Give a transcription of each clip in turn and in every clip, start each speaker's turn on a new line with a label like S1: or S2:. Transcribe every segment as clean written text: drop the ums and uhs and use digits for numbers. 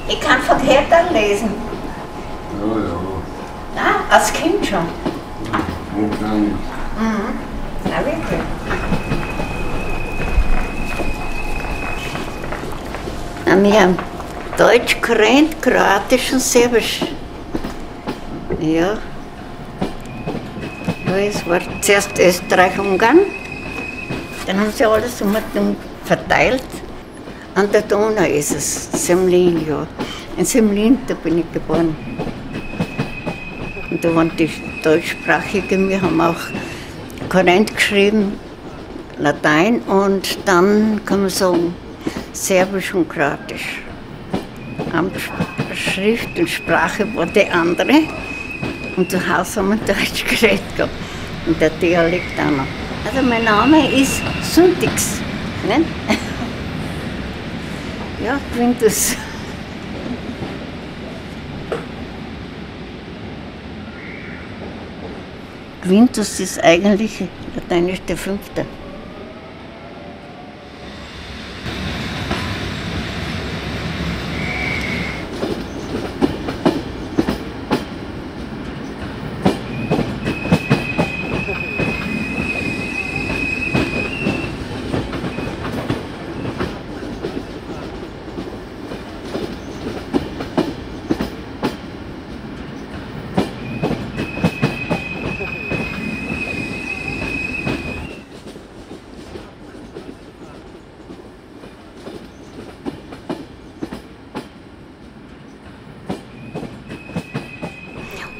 S1: Ich kann verkehrt lesen.
S2: Ja, ja.
S1: Ah, als Kind schon.
S2: Und dann
S1: Ja, wirklich. Wir haben Deutsch gelernt, Kroatisch und Serbisch. Ja. Ja, es war zuerst Österreich-Ungarn, dann haben sie alles verteilt. An der Donau ist es, Semlin, ja. In Semlin, da bin ich geboren. Und da waren die Deutschsprachigen, wir haben auch Korrent geschrieben, Latein und dann kann man sagen Serbisch und Kroatisch. Schrift und Sprache war die andere und zu Hause haben wir Deutsch geredet gehabt und der Dialekt auch noch. Also mein Name ist Suntix, ne? Ja, Quintus. Quintus ist eigentlich lateinisch der Fünfte.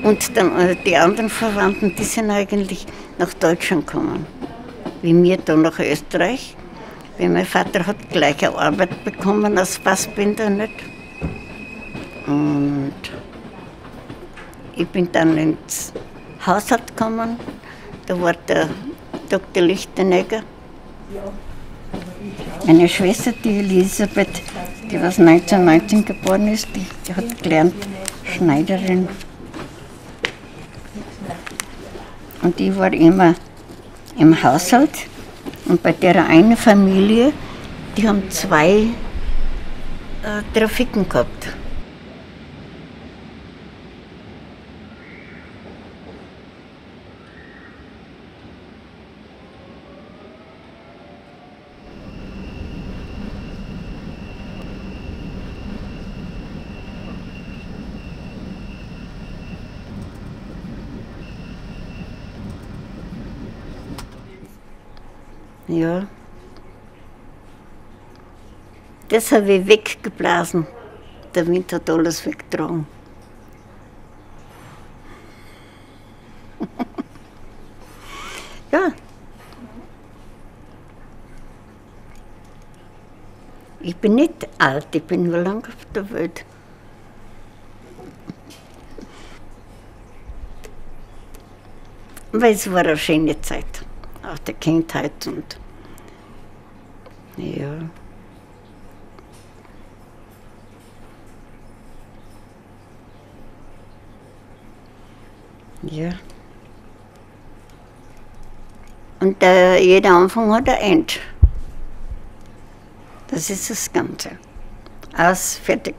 S1: Und dann die anderen Verwandten, die sind eigentlich nach Deutschland gekommen. Wie mir da nach Österreich. Weil mein Vater hat gleiche Arbeit bekommen als Fassbinder nicht. Und ich bin dann ins Haushalt gekommen. Da war der Dr. Lichtenegger. Meine Schwester, die Elisabeth, die was 1919 geboren ist, die hat gelernt Schneiderin. Und ich war immer im Haushalt und bei der einen Familie, die haben 2 Trafiken gehabt. Ja. Das habe ich weggeblasen. Der Wind hat alles weggetragen. Ja. Ich bin nicht alt, ich bin nur lang auf der Welt. Weil es war eine schöne Zeit. Auch der Kindheit und ja. Ja. Und jeder Anfang hat ein Ende. Das ist das Ganze. Aus, fertig.